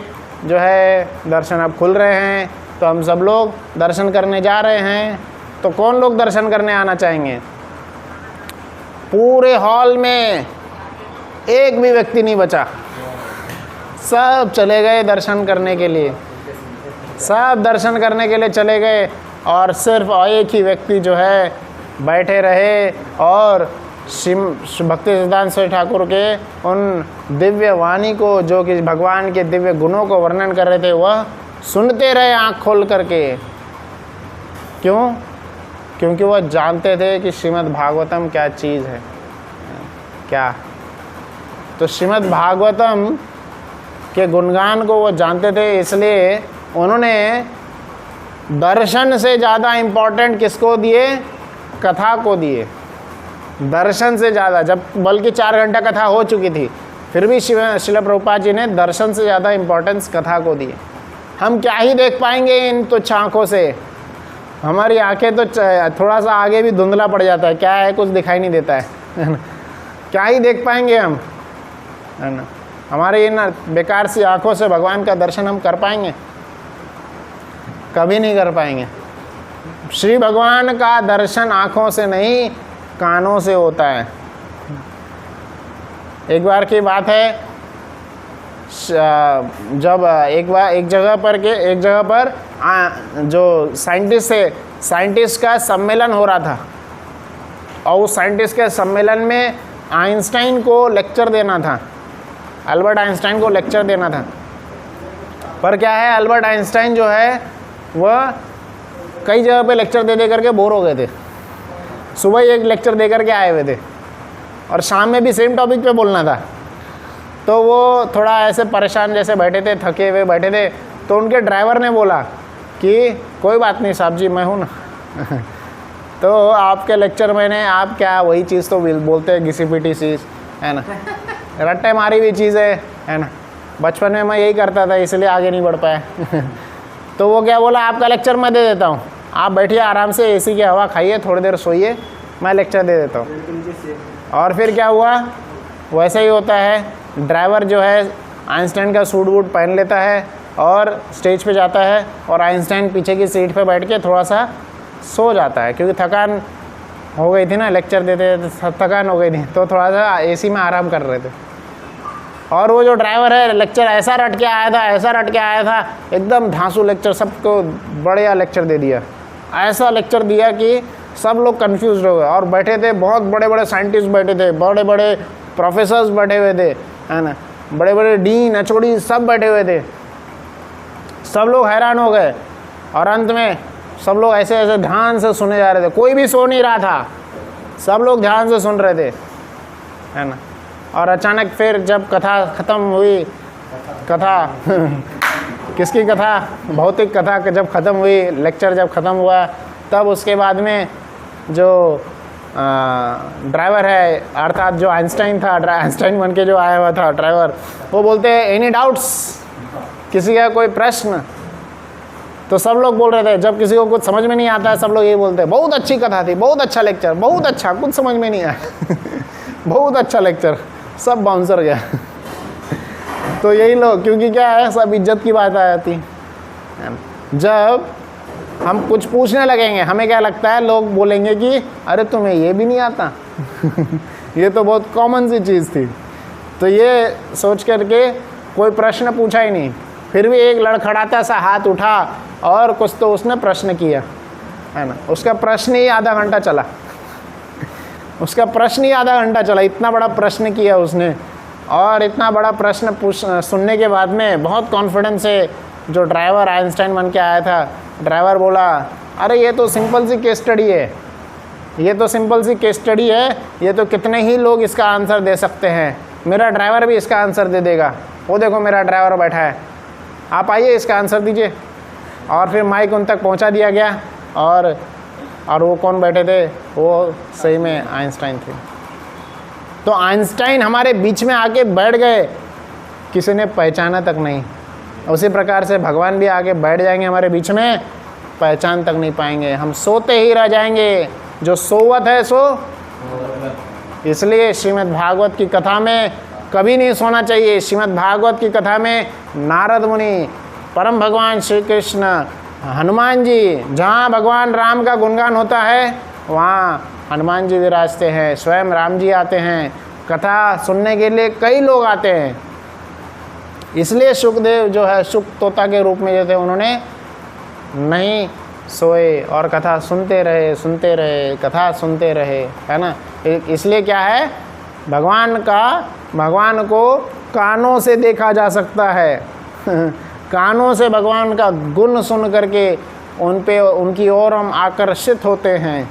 जो है दर्शन अब खुल रहे हैं, तो हम सब लोग दर्शन करने जा रहे हैं। तो कौन लोग दर्शन करने आना चाहेंगे? पूरे हॉल में एक भी व्यक्ति नहीं बचा, सब चले गए दर्शन करने के लिए, सब दर्शन करने के लिए चले गए और सिर्फ एक ही व्यक्ति जो है बैठे रहे और भक्ति सिद्धांत सरस्वती ठाकुर के उन दिव्य वाणी को, जो कि भगवान के दिव्य गुणों को वर्णन कर रहे थे, वह सुनते रहे आँख खोल करके। क्यों? क्योंकि वह जानते थे कि श्रीमद् भागवतम क्या चीज़ है। क्या? तो श्रीमद् भागवतम के गुणगान को वो जानते थे, इसलिए उन्होंने दर्शन से ज़्यादा इम्पोर्टेंट किसको दिए? कथा को दिए। दर्शन से ज़्यादा, जब बल्कि 4 घंटा कथा हो चुकी थी, फिर भी श्रील प्रभुपाद जी ने दर्शन से ज़्यादा इम्पोर्टेंस कथा को दिए। हम क्या ही देख पाएंगे इन तुच्छ आँखों से? हमारी आंखें तो थोड़ा सा आगे भी धुंधला पड़ जाता है, क्या है, कुछ दिखाई नहीं देता है ना? क्या ही देख पाएंगे हम, है ना? हमारे इन बेकार सी आँखों से भगवान का दर्शन हम कर पाएंगे? कभी नहीं कर पाएंगे। श्री भगवान का दर्शन आँखों से नहीं, कानों से होता है। एक बार की बात है, जब एक जगह पर जो साइंटिस्ट का सम्मेलन हो रहा था, और उस साइंटिस्ट के सम्मेलन में आइंस्टाइन को लेक्चर देना था, अल्बर्ट आइंस्टाइन को लेक्चर देना था। पर क्या है, अल्बर्ट आइंस्टाइन जो है वह कई जगह पे लेक्चर दे करके बोर हो गए थे। सुबह एक लेक्चर दे करके आए हुए थे और शाम में भी सेम टॉपिक पे बोलना था, तो वो थोड़ा ऐसे परेशान जैसे बैठे थे, थके हुए बैठे थे। तो उनके ड्राइवर ने बोला कि कोई बात नहीं साहब जी, मैं हूँ ना तो आपके लेक्चर मैंने, आप क्या वही चीज़ तो बोलते हैं, घिसी पिटी चीज़, है ना, रट्टे मारी हुई चीज़ है ना। बचपन में मैं यही करता था, इसलिए आगे नहीं बढ़ पाया तो वो क्या बोला, आपका लेक्चर मैं दे देता हूँ, आप बैठिए आराम से, एसी की हवा खाइए, थोड़ी देर सोइए, मैं लेक्चर दे देता हूँ। और फिर क्या हुआ, वैसे ही होता है, ड्राइवर जो है आइंस्टाइन का सूट वूट पहन लेता है और स्टेज पे जाता है, और आइंस्टाइन पीछे की सीट पे बैठ के थोड़ा सा सो जाता है, क्योंकि थकान हो गई थी ना, लेक्चर देते थकान हो गई थी, तो थोड़ा सा एसी में आराम कर रहे थे। और वो जो ड्राइवर है, लेक्चर ऐसा रट के आया था, एकदम धांसू लेक्चर, सबको बढ़िया लेक्चर दे दिया। ऐसा लेक्चर दिया कि सब लोग कंफ्यूज हो गए, और बैठे थे बहुत बड़े बड़े साइंटिस्ट बैठे थे, बड़े बड़े प्रोफेसर्स बैठे हुए थे, है ना, बड़े बड़े डीन एचओडी सब बैठे हुए थे। सब लोग हैरान हो गए, और अंत में सब लोग ऐसे ऐसे ध्यान से सुने जा रहे थे, कोई भी सो नहीं रहा था, सब लोग ध्यान से सुन रहे थे, है ना। और अचानक फिर जब कथा ख़त्म हुई, कथा किसकी कथा, भौतिक कथा जब ख़त्म हुई, लेक्चर जब ख़त्म हुआ, तब उसके बाद में जो ड्राइवर है, अर्थात जो आइंस्टाइन था, आइंस्टाइन बन के जो आया हुआ था ड्राइवर, वो बोलते हैं एनी डाउट्स, किसी का कोई प्रश्न। तो सब लोग बोल रहे थे, जब किसी को कुछ समझ में नहीं आता है, सब लोग ये बोलते हैं बहुत अच्छी कथा थी, बहुत अच्छा लेक्चर, बहुत अच्छा, कुछ समझ में नहीं आया बहुत अच्छा लेक्चर, सब बाउंसर गया तो यही लोग, क्योंकि क्या है, सब इज्जत की बात आ जाती है। जब हम कुछ पूछने लगेंगे, हमें क्या लगता है, लोग बोलेंगे कि अरे तुम्हें ये भी नहीं आता। ये तो बहुत कॉमन सी चीज़ थी। तो ये सोच करके कोई प्रश्न पूछा ही नहीं, फिर भी एक लड़खड़ाता सा हाथ उठा और कुछ तो उसने प्रश्न किया, है ना। उसका प्रश्न ही आधा घंटा चला, उसका प्रश्न ही आधा घंटा चला, इतना बड़ा प्रश्न किया उसने। और इतना बड़ा प्रश्न सुनने के बाद में बहुत कॉन्फिडेंस से जो ड्राइवर आइंस्टाइन बन के आया था, ड्राइवर बोला, अरे ये तो सिंपल सी केस स्टडी है, ये तो सिंपल सी केस स्टडी है, ये तो कितने ही लोग इसका आंसर दे सकते हैं, मेरा ड्राइवर भी इसका आंसर दे देगा। वो देखो मेरा ड्राइवर बैठा है, आप आइए इसका आंसर दीजिए। और फिर माइक उन तक पहुंचा दिया गया। और वो कौन बैठे थे, वो सही में आइंस्टाइन थे। तो आइंस्टाइन हमारे बीच में आके बैठ गए, किसी ने पहचाना तक नहीं। उसी प्रकार से भगवान भी आके बैठ जाएंगे हमारे बीच में, पहचान तक नहीं पाएंगे, हम सोते ही रह जाएंगे। जो सोवत है सो। इसलिए श्रीमद् भागवत की कथा में कभी नहीं सोना चाहिए। श्रीमद् भागवत की कथा में नारद मुनि, परम भगवान श्री कृष्ण, हनुमान जी, जहाँ भगवान राम का गुणगान होता है वहाँ हनुमान जी विराजते हैं, स्वयं राम जी आते हैं, कथा सुनने के लिए कई लोग आते हैं। इसलिए सुखदेव जो है, सुख तोता के रूप में जो थे, उन्होंने नहीं सोए और कथा सुनते रहे, कथा सुनते रहे, है ना। इसलिए क्या है, भगवान को कानों से देखा जा सकता है। कानों से भगवान का गुण सुन करके उनकी ओर हम आकर्षित होते हैं।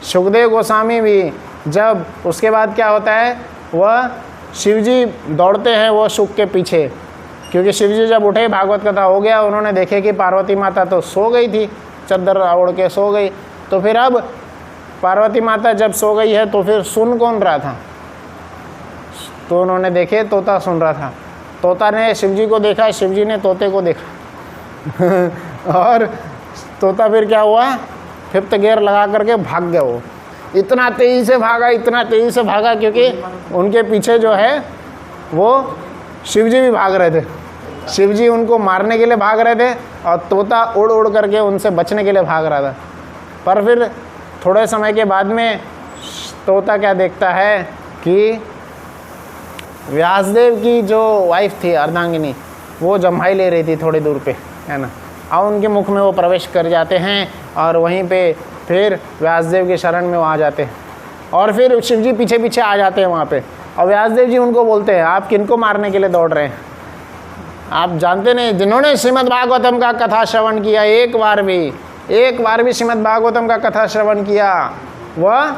सुखदेव गोस्वामी भी, जब उसके बाद क्या होता है, वह शिवजी दौड़ते हैं वो सुख के पीछे, क्योंकि शिवजी जब उठे, भागवत कथा हो गया, उन्होंने देखे कि पार्वती माता तो सो गई थी, चद्दर ओढ़ के सो गई। तो फिर अब पार्वती माता जब सो गई है तो फिर सुन कौन रहा था, तो उन्होंने देखे तोता सुन रहा था। तोता ने शिवजी को देखा, शिवजी ने तोते को देखा। और तोता फिर क्या हुआ, फिफ्थ गियर लगा करके भाग गया। वो इतना तेज़ी से भागा, क्योंकि उनके पीछे जो है वो शिवजी भी भाग रहे थे। शिवजी उनको मारने के लिए भाग रहे थे और तोता उड़ उड़ करके उनसे बचने के लिए भाग रहा था। पर फिर थोड़े समय के बाद में तोता क्या देखता है कि व्यासदेव की जो वाइफ थी अर्धांगिनी, वो जम्हाई ले रही थी थोड़ी दूर पे, है ना। और उनके मुख में वो प्रवेश कर जाते हैं और वहीं पे फिर व्यासदेव के शरण में वो आ जाते हैं। और फिर शिवजी पीछे पीछे आ जाते हैं वहाँ पे, और व्यासदेव जी उनको बोलते हैं, आप किनको मारने के लिए दौड़ रहे हैं? आप जानते नहीं, जिन्होंने श्रीमद् भागवतम का कथा श्रवण किया, एक बार भी श्रीमद् भागवतम का कथा श्रवण किया, वह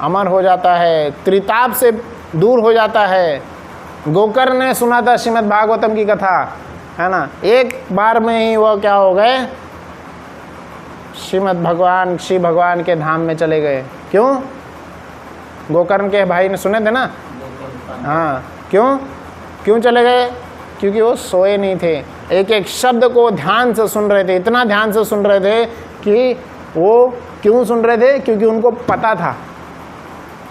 अमर हो जाता है, त्रिताप से दूर हो जाता है। गोकर्ण ने सुना था श्रीमद् भागवतम की कथा, है ना, एक बार में ही वो क्या हो गए, श्री भगवान के धाम में चले गए। क्यों? गोकर्ण के भाई ने सुने थे ना। हाँ, क्यों चले गए? क्योंकि वो सोए नहीं थे, एक एक शब्द को ध्यान से सुन रहे थे, इतना ध्यान से सुन रहे थे कि वो क्यों सुन रहे थे, क्योंकि उनको पता था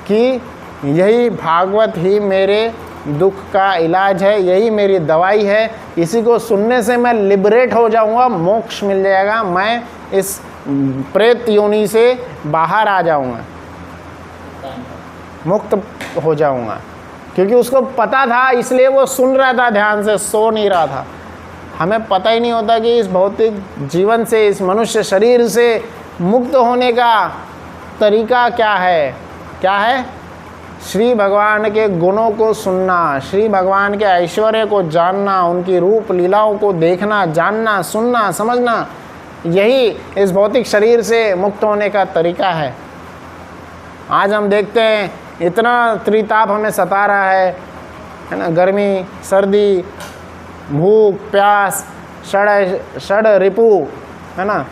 कि यही भागवत ही मेरे दुख का इलाज है, यही मेरी दवाई है, इसी को सुनने से मैं लिबरेट हो जाऊंगा, मोक्ष मिल जाएगा, मैं इस प्रेत योनि से बाहर आ जाऊंगा, मुक्त हो जाऊंगा। क्योंकि उसको पता था, इसलिए वो सुन रहा था ध्यान से, सो नहीं रहा था। हमें पता ही नहीं होता कि इस भौतिक जीवन से, इस मनुष्य शरीर से मुक्त होने का तरीका क्या है? श्री भगवान के गुणों को सुनना, श्री भगवान के ऐश्वर्य को जानना, उनकी रूप लीलाओं को देखना, जानना, सुनना, समझना, यही इस भौतिक शरीर से मुक्त होने का तरीका है। आज हम देखते हैं इतना त्रिताप हमें सता रहा है ना, गर्मी, सर्दी, भूख, प्यास, षड रिपु, है ना,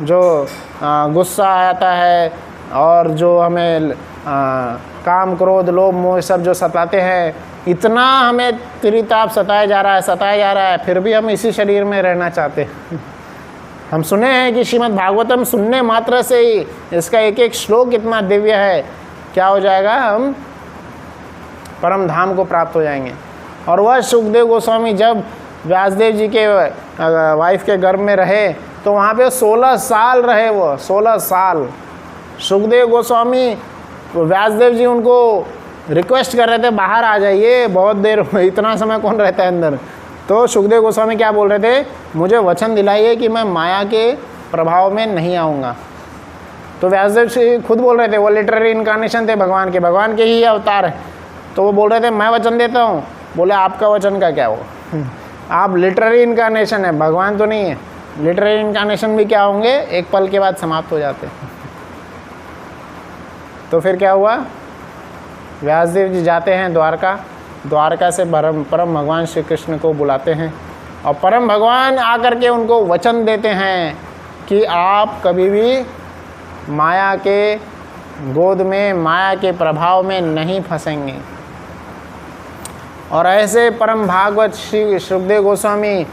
जो गुस्सा आता है, और जो हमें काम, क्रोध, लोभ, मोह सब जो सताते हैं, इतना हमें त्रिताप सताया जा रहा है, फिर भी हम इसी शरीर में रहना चाहते हैं। हम सुने हैं कि श्रीमद् भागवतम सुनने मात्र से ही इसका एक एक श्लोक इतना दिव्य है, क्या हो जाएगा, हम परम धाम को प्राप्त हो जाएंगे। और वह सुखदेव गोस्वामी जब व्यासदेव जी के वाइफ के गर्भ में रहे तो वहाँ पे 16 साल रहे, वो 16 साल। सुखदेव गोस्वामी, व्यासदेव जी उनको रिक्वेस्ट कर रहे थे बाहर आ जाइए, बहुत देर इतना समय कौन रहता है अंदर। तो सुखदेव गोस्वामी क्या बोल रहे थे, मुझे वचन दिलाइए कि मैं माया के प्रभाव में नहीं आऊँगा। तो व्यासदेव जी खुद बोल रहे थे, वो लिटरेरी इनकारनेशन थे भगवान के ही अवतार है। तो वो बोल रहे थे मैं वचन देता हूँ। बोले आपका वचन का क्या हो, आप लिटरेरी इनकारनेशन है, भगवान तो नहीं है। लिटरेरी इनकारनेशन भी क्या होंगे, एक पल के बाद समाप्त हो जाते हैं। तो फिर क्या हुआ, व्यासदेव जी जाते हैं द्वारका से परम भगवान श्री कृष्ण को बुलाते हैं और परम भगवान आकर के उनको वचन देते हैं कि आप कभी भी माया के गोद में, माया के प्रभाव में नहीं फंसेंगे। और ऐसे परम भागवत श्री सुखदेव गोस्वामी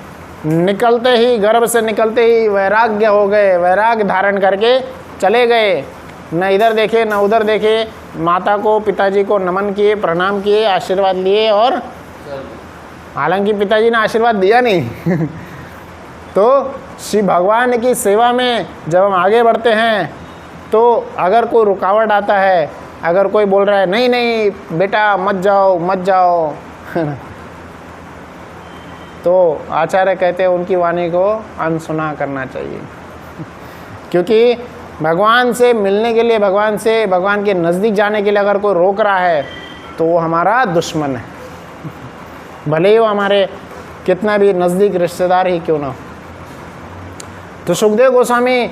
निकलते ही, गर्भ से निकलते ही वैराग्य हो गए, वैराग्य धारण करके चले गए। न इधर देखे न उधर देखे, माता को, पिताजी को नमन किए, प्रणाम किए, आशीर्वाद लिए। और हालांकि पिताजी ने आशीर्वाद दिया नहीं तो श्री भगवान की सेवा में जब हम आगे बढ़ते हैं तो अगर कोई रुकावट आता है, अगर कोई बोल रहा है नहीं नहीं बेटा मत जाओ तो आचार्य कहते हैं उनकी वाणी को अनसुना करना चाहिए। क्योंकि भगवान से मिलने के लिए, भगवान के नज़दीक जाने के लिए अगर कोई रोक रहा है तो वो हमारा दुश्मन है, भले ही वो हमारे कितना भी नज़दीक रिश्तेदार ही क्यों ना। तो सुखदेव गोस्वामी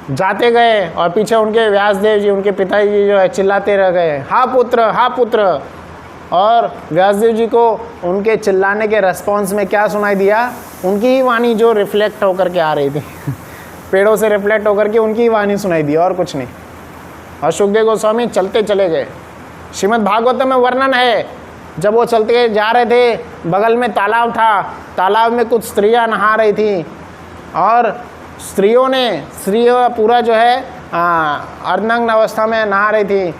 जाते गए और पीछे उनके व्यासदेव जी, उनके पिताजी जो है चिल्लाते रह गए, हा पुत्र। और व्यासदेव जी को उनके चिल्लाने के रेस्पॉन्स में क्या सुनाई दिया, उनकी ही वाणी जो रिफ्लेक्ट होकर के आ रही थी पेड़ों से रिफ्लेक्ट होकर के उनकी ही वाणी सुनाई दी और कुछ नहीं। और सुखदेव गोस्वामी चलते चले गए। श्रीमद् भागवतम में वर्णन है, जब वो चलते जा रहे थे, बगल में तालाब था, तालाब में कुछ स्त्रियां नहा रही थी और स्त्रियों पूरा जो है अर्धनग्न अवस्था में नहा रही थी।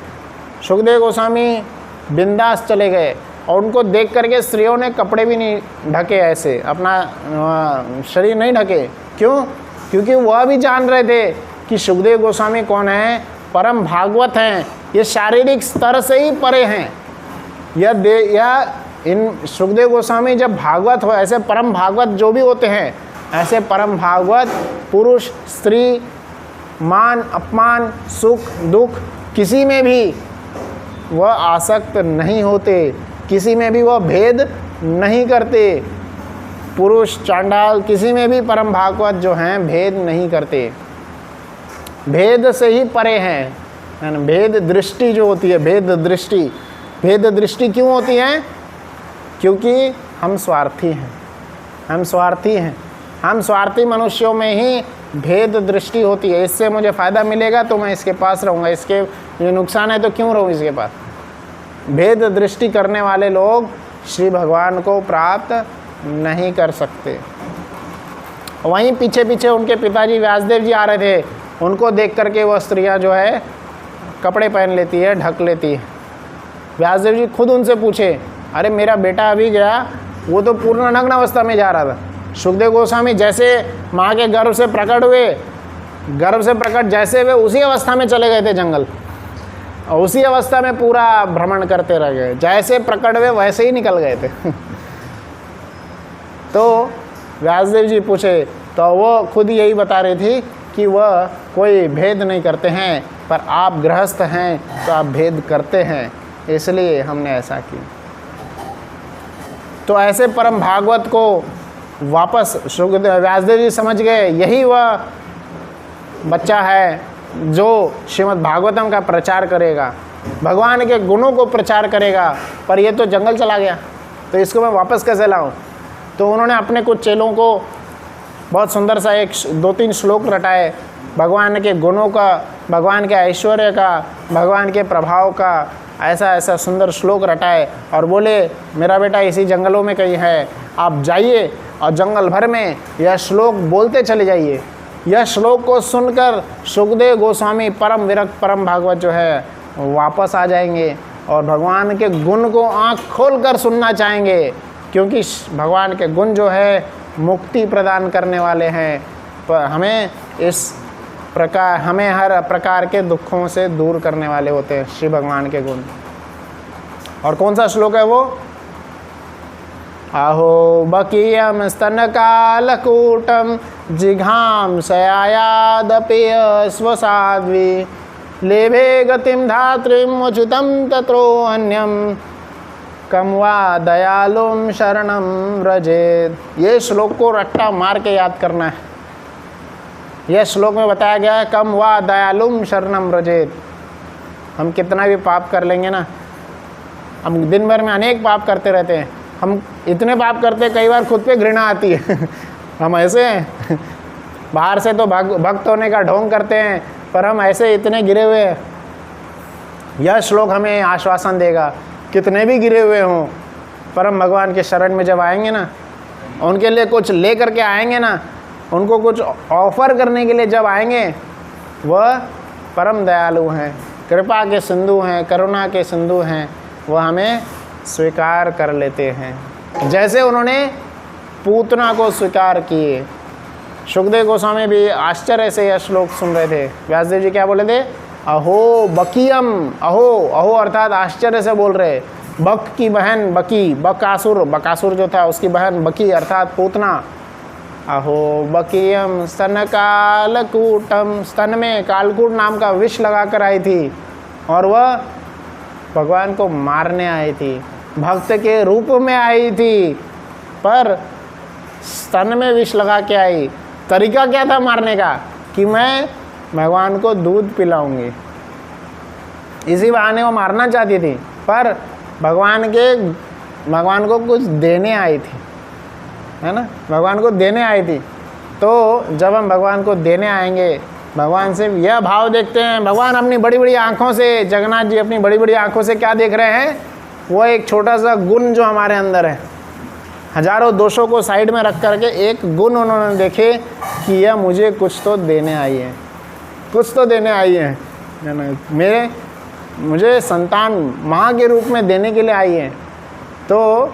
सुखदेव गोस्वामी बिंदास चले गए और उनको देख करके स्त्रियों ने कपड़े भी नहीं ढके, ऐसे अपना शरीर नहीं ढके। क्यों? क्योंकि वह भी जान रहे थे कि सुखदेव गोस्वामी कौन है, परम भागवत हैं, ये शारीरिक स्तर से ही परे हैं। इन सुखदेव गोस्वामी जब भागवत हो, ऐसे परम भागवत जो भी होते हैं, ऐसे परम भागवत पुरुष स्त्री, मान अपमान, सुख दुख, किसी में भी वह आसक्त नहीं होते, किसी में भी वह भेद नहीं करते। पुरुष चांडाल किसी में भी परम भागवत जो हैं भेद नहीं करते, भेद से ही परे हैं। भेद दृष्टि जो होती है, भेद दृष्टि क्यों होती है? क्योंकि हम स्वार्थी हैं, हम स्वार्थी मनुष्यों में ही भेद दृष्टि होती है। इससे मुझे फ़ायदा मिलेगा तो मैं इसके पास रहूँगा, इसके जो नुकसान है तो क्यों रहूँ इसके पास। भेद दृष्टि करने वाले लोग श्री भगवान को प्राप्त नहीं कर सकते। वहीं पीछे पीछे उनके पिताजी व्यासदेव जी आ रहे थे, उनको देख करके वह स्त्रियां जो है कपड़े पहन लेती है, ढक लेती है। व्यासदेव जी खुद उनसे पूछे, अरे मेरा बेटा अभी गया, वो तो पूर्ण नग्न अवस्था में जा रहा था। सुखदेव गोस्वामी जैसे माँ के गर्भ से प्रकट हुए, गर्भ से प्रकट जैसे वे उसी अवस्था में चले गए थे जंगल, और उसी अवस्था में पूरा भ्रमण करते रह गए, जैसे प्रकट हुए वैसे ही निकल गए थे तो व्यासदेव जी पूछे तो वो खुद यही बता रही थी कि वह कोई भेद नहीं करते हैं, पर आप गृहस्थ हैं तो आप भेद करते हैं, इसलिए हमने ऐसा किया। तो ऐसे परम भागवत को वापस व्यासदेव जी समझ गए, यही वह बच्चा है जो श्रीमद् भागवतम का प्रचार करेगा, भगवान के गुणों को प्रचार करेगा। पर ये तो जंगल चला गया, तो इसको मैं वापस कैसे लाऊं? तो उन्होंने अपने कुछ चेलों को बहुत सुंदर सा 2-3 श्लोक रटाए, भगवान के गुणों का, भगवान के ऐश्वर्य का, भगवान के प्रभाव का ऐसा सुंदर श्लोक रटाए और बोले मेरा बेटा इसी जंगलों में कहीं है, आप जाइए और जंगल भर में यह श्लोक बोलते चले जाइए। यह श्लोक को सुनकर सुखदेव गोस्वामी परम विरक्त परम भागवत जो है वापस आ जाएंगे और भगवान के गुण को आँख खोल कर सुनना चाहेंगे, क्योंकि भगवान के गुण जो है मुक्ति प्रदान करने वाले हैं। पर हमें हर प्रकार के दुखों से दूर करने वाले होते हैं श्री भगवान के गुण। और कौन सा श्लोक है वो? अहो बकीयम स्तनकालकूटम जिघाम सयायादपि स्वसाध्वी लेभे गतिम धात्रीम उचितम तत्रोऽन्यम कम वा दयालुम शरणम व्रजेत। ये श्लोक को रट्टा मार के याद करना है। यह श्लोक में बताया गया है कम वा दयालुम शरणम व्रजेत। हम कितना भी पाप कर लेंगे ना, हम दिन भर में अनेक पाप करते रहते हैं, हम इतने पाप करते हैं कई बार खुद पे घृणा आती है हम ऐसे हैं बाहर से तो भक्त होने का ढोंग करते हैं, पर हम ऐसे इतने गिरे हुए हैं। यह श्लोक हमें आश्वासन देगा, कितने भी गिरे हुए हों, परम भगवान के शरण में जब आएंगे ना, उनके लिए कुछ ले करके आएंगे ना, उनको कुछ ऑफर करने के लिए जब आएंगे, वह परम दयालु हैं, कृपा के सिंधु हैं, करुणा के सिंधु हैं, वह हमें स्वीकार कर लेते हैं, जैसे उन्होंने पूतना को स्वीकार किए। सुखदेव गोस्वामी भी आश्चर्य से यह श्लोक सुन रहे थे। व्यासदेव जी क्या बोले थे? अहो बकीयम, अहो अहो अर्थात आश्चर्य से बोल रहे। बक की बहन बकी, बकासुर जो था उसकी बहन बकी अर्थात पूतना। अहो बकीयम स्तन कालकूटम, स्तन में कालकूट नाम का विष लगाकर आई थी और वह भगवान को मारने आई थी, भक्त के रूप में आई थी, पर स्तन में विष लगा के आई। तरीका क्या था मारने का? कि मैं भगवान को दूध पिलाऊंगी, इसी बहाने वो मारना चाहती थी, पर भगवान को कुछ देने आई थी, है ना, भगवान को देने आई थी। तो जब हम भगवान को देने आएंगे, भगवान से यह भाव देखते हैं। भगवान अपनी बड़ी बड़ी आँखों से, जगन्नाथ जी अपनी बड़ी बड़ी आँखों से क्या देख रहे हैं? वो एक छोटा सा गुण जो हमारे अंदर है, हजारों दोषों को साइड में रख करके एक गुण उन्होंने देखे कि यह मुझे कुछ तो देने आई है, कुछ तो देने आई है ना, मुझे संतान माँ के रूप में देने के लिए आई है। तो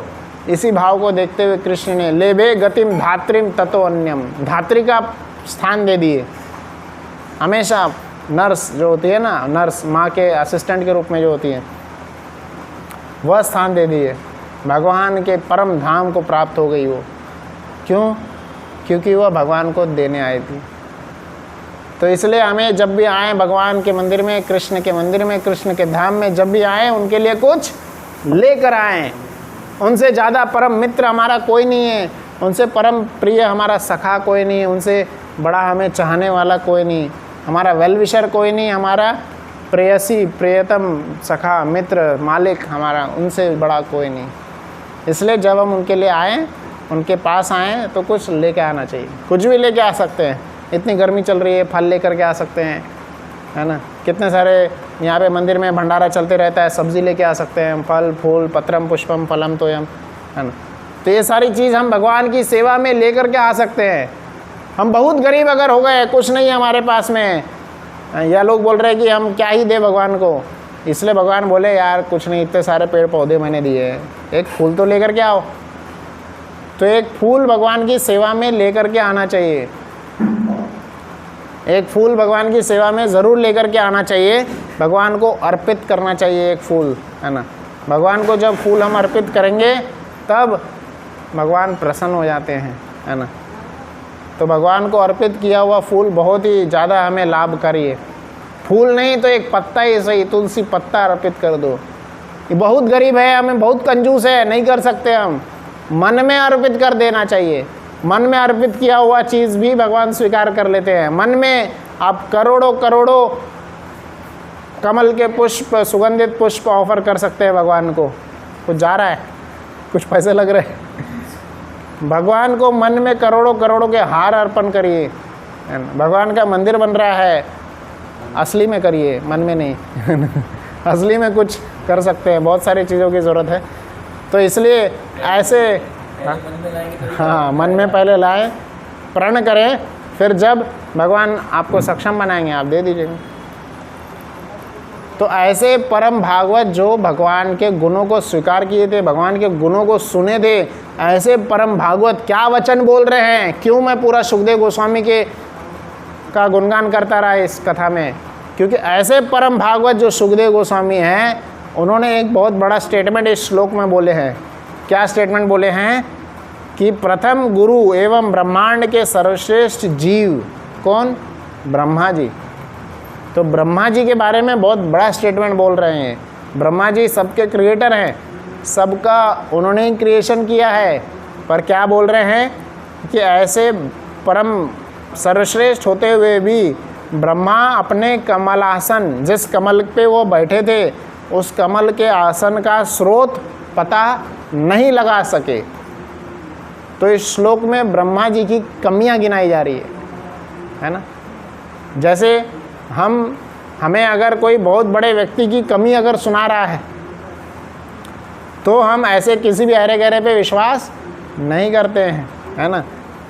इसी भाव को देखते हुए कृष्ण ने लेभे गतिम धात्रीम ततो अन्यम, धात्री का स्थान दे दिए। हमेशा नर्स जो होती है ना, नर्स माँ के असिस्टेंट के रूप में जो होती है, वह स्थान दे दिए। भगवान के परम धाम को प्राप्त हो गई वो। क्यों? क्योंकि वह भगवान को देने आई थी। तो इसलिए हमें जब भी आए भगवान के मंदिर में, कृष्ण के मंदिर में, कृष्ण के धाम में जब भी आए, उनके लिए कुछ लेकर आएँ। उनसे ज़्यादा परम मित्र हमारा कोई नहीं है, उनसे परम प्रिय हमारा सखा कोई नहीं है, उनसे बड़ा हमें चाहने वाला कोई नहीं, हमारा वेल विशर कोई नहीं, हमारा प्रेयसी, प्रियतम, सखा, मित्र, मालिक हमारा, उनसे बड़ा कोई नहीं। इसलिए जब हम उनके लिए आएँ, उनके पास आएँ, तो कुछ लेके आना चाहिए। कुछ भी लेके आ सकते हैं, इतनी गर्मी चल रही है, फल लेकर के आ सकते हैं, है ना। कितने सारे यहाँ पे मंदिर में भंडारा चलते रहता है, सब्ज़ी लेके आ सकते हैं, फल फूल, पत्रम पुष्पम फलम तोयम, है ना। तो ये सारी चीज़ हम भगवान की सेवा में लेकर के आ सकते हैं। हम बहुत गरीब अगर हो गए, कुछ नहीं है हमारे पास में, या लोग बोल रहे हैं कि हम क्या ही दे भगवान को, इसलिए भगवान बोले यार कुछ नहीं, इतने सारे पेड़ पौधे मैंने दिए हैं, एक फूल तो लेकर के आओ। तो एक फूल भगवान की सेवा में लेकर के आना चाहिए, एक फूल भगवान की सेवा में ज़रूर लेकर के आना चाहिए, भगवान को अर्पित करना चाहिए एक फूल, है ना। भगवान को जब फूल हम अर्पित करेंगे तब भगवान प्रसन्न हो जाते हैं, है ना। तो भगवान को अर्पित किया हुआ फूल बहुत ही ज़्यादा हमें लाभकारी है। फूल नहीं तो एक पत्ता ही सही, तुलसी पत्ता अर्पित कर दो। ये बहुत गरीब है, हमें बहुत कंजूस है, नहीं कर सकते हम, मन में अर्पित कर देना चाहिए। मन में अर्पित किया हुआ चीज़ भी भगवान स्वीकार कर लेते हैं। मन में आप करोड़ों करोड़ों कमल के पुष्प, सुगंधित पुष्प ऑफर कर सकते हैं भगवान को। कुछ जा रहा है, कुछ पैसे लग रहे हैं। भगवान को मन में करोड़ों करोड़ों के हार अर्पण करिए। भगवान का मंदिर बन रहा है, असली में करिए, मन में नहीं असली में कुछ कर सकते हैं, बहुत सारी चीज़ों की ज़रूरत है। तो इसलिए ऐसे हाँ, मन में पहले लाएं, प्रण करें, फिर जब भगवान आपको सक्षम बनाएंगे आप दे दीजिएगा। तो ऐसे परम भागवत जो भगवान के गुणों को स्वीकार किए थे, भगवान के गुणों को सुने थे, ऐसे परम भागवत क्या वचन बोल रहे हैं। क्यों मैं पूरा सुखदेव गोस्वामी के का गुणगान करता रहा इस कथा में, क्योंकि ऐसे परम भागवत जो सुखदेव गोस्वामी हैं, उन्होंने एक बहुत बड़ा स्टेटमेंट इस श्लोक में बोले हैं। क्या स्टेटमेंट बोले हैं कि प्रथम गुरु एवं ब्रह्मांड के सर्वश्रेष्ठ जीव कौन? ब्रह्मा जी। तो ब्रह्मा जी के बारे में बहुत बड़ा स्टेटमेंट बोल रहे हैं। ब्रह्मा जी सबके क्रिएटर हैं, सबका उन्होंने ही क्रिएशन किया है, पर क्या बोल रहे हैं कि ऐसे परम सर्वश्रेष्ठ होते हुए भी ब्रह्मा अपने कमलासन, जिस कमल पे वो बैठे थे, उस कमल के आसन का स्रोत पता नहीं लगा सके। तो इस श्लोक में ब्रह्मा जी की कमियां गिनाई जा रही है ना। जैसे हमें अगर कोई बहुत बड़े व्यक्ति की कमी अगर सुना रहा है, तो हम ऐसे किसी भी अरे गहरे पे विश्वास नहीं करते हैं, है ना।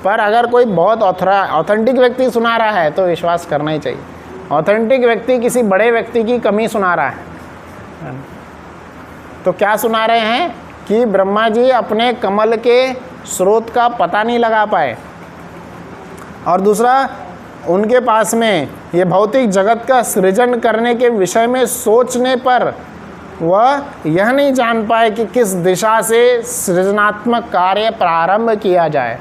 पर अगर कोई बहुत ऑथेंटिक व्यक्ति सुना रहा है तो विश्वास करना ही चाहिए। ऑथेंटिक व्यक्ति किसी बड़े व्यक्ति की कमी सुना रहा है। तो क्या सुना रहे हैं कि ब्रह्मा जी अपने कमल के स्रोत का पता नहीं लगा पाए, और दूसरा उनके पास में ये भौतिक जगत का सृजन करने के विषय में सोचने पर वह यह नहीं जान पाए कि किस दिशा से सृजनात्मक कार्य प्रारंभ किया जाए,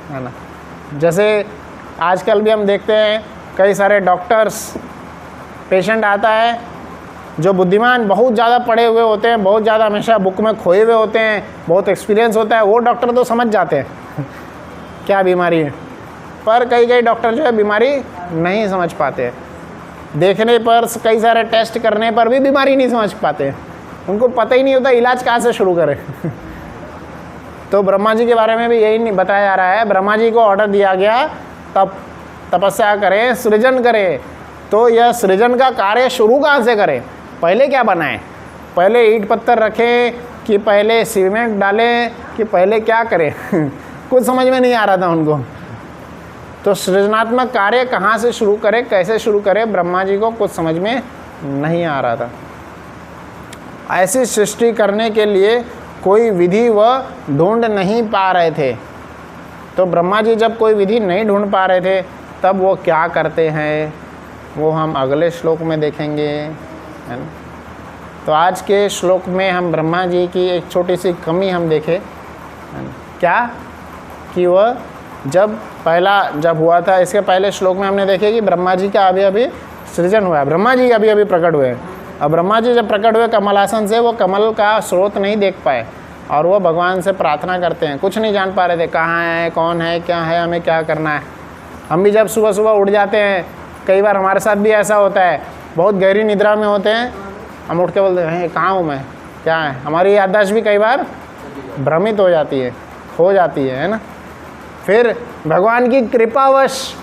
है ना। जैसे आजकल भी हम देखते हैं कई सारे डॉक्टर्स, पेशेंट आता है जो बुद्धिमान बहुत ज़्यादा पढ़े हुए होते हैं, बहुत ज़्यादा हमेशा बुक में खोए हुए होते हैं, बहुत एक्सपीरियंस होता है, वो डॉक्टर तो समझ जाते हैं क्या बीमारी है। पर कई डॉक्टर जो है बीमारी नहीं समझ पाते, देखने पर कई सारे टेस्ट करने पर भी बीमारी नहीं समझ पाते, उनको पता ही नहीं होता इलाज कहाँ से शुरू करें तो ब्रह्मा जी के बारे में भी यही नहीं बताया जा रहा है। ब्रह्मा जी को ऑर्डर दिया गया तब तपस्या करें, सृजन करें। तो यह सृजन का कार्य शुरू कहाँ से करें? पहले क्या बनाएं? पहले ईंट पत्थर रखें कि पहले सीमेंट डालें कि पहले क्या करें कुछ समझ में नहीं आ रहा था उनको। तो सृजनात्मक कार्य कहाँ से शुरू करें, कैसे शुरू करें, ब्रह्मा जी को कुछ समझ में नहीं आ रहा था। ऐसी सृष्टि करने के लिए कोई विधि वह ढूंढ नहीं पा रहे थे। तो ब्रह्मा जी जब कोई विधि नहीं ढूंढ पा रहे थे तब वो क्या करते हैं, वो हम अगले श्लोक में देखेंगे, है ना। तो आज के श्लोक में हम ब्रह्मा जी की एक छोटी सी कमी हम देखें, क्या कि वह जब हुआ था, इसके पहले श्लोक में हमने देखे कि ब्रह्मा जी का अभी सृजन हुआ है, ब्रह्मा जी अभी प्रकट हुए हैं। अब ब्रह्मा जी जब प्रकट हुए कमलासन से, वो कमल का स्रोत नहीं देख पाए और वो भगवान से प्रार्थना करते हैं, कुछ नहीं जान पा रहे थे कहाँ है, कौन है, क्या है, हमें क्या करना है। हम भी जब सुबह सुबह उठ जाते हैं, कई बार हमारे साथ भी ऐसा होता है, बहुत गहरी निद्रा में होते हैं, हम उठ के बोलते हैं कहाँ हूँ मैं, क्या है। हमारी याददाश्त भी कई बार भ्रमित हो जाती है ना। फिर भगवान की कृपावश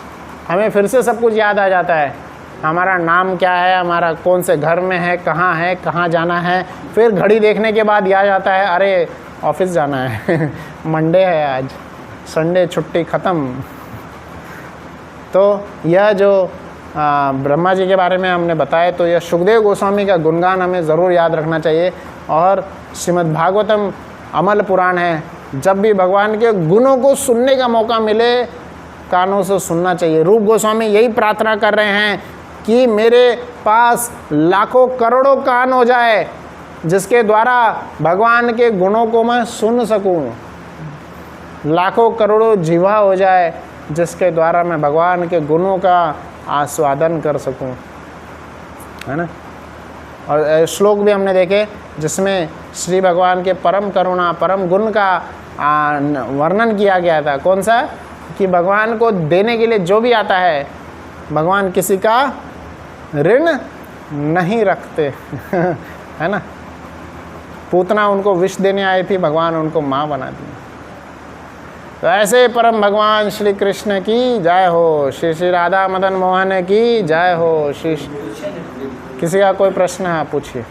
हमें फिर से सब कुछ याद आ जाता है, हमारा नाम क्या है, हमारा कौन से घर में है, कहाँ जाना है। फिर घड़ी देखने के बाद याद आता है अरे ऑफिस जाना है मंडे है आज, संडे छुट्टी ख़त्म। तो यह जो ब्रह्मा जी के बारे में हमने बताया, तो यह सुखदेव गोस्वामी का गुणगान हमें ज़रूर याद रखना चाहिए। और श्रीमद् भागवतम अमल पुराण है, जब भी भगवान के गुणों को सुनने का मौका मिले कानों से सुनना चाहिए। रूप गोस्वामी यही प्रार्थना कर रहे हैं कि मेरे पास लाखों करोड़ों कान हो जाए जिसके द्वारा भगवान के गुणों को मैं सुन सकूं, लाखों करोड़ों जीवा हो जाए जिसके द्वारा मैं भगवान के गुणों का आस्वादन कर सकूं, है ना। और श्लोक भी हमने देखे जिसमें श्री भगवान के परम करुणा, परम गुण का वर्णन किया गया था। कौन सा? कि भगवान को देने के लिए जो भी आता है, भगवान किसी का ऋण नहीं रखते है ना। पूतना उनको विष देने आई थी, भगवान उनको माँ बना दी। तो ऐसे परम भगवान श्री कृष्ण की जय हो, श्री श्री राधा मदन मोहन की जय हो। श्री किसी का कोई प्रश्न है पूछिए।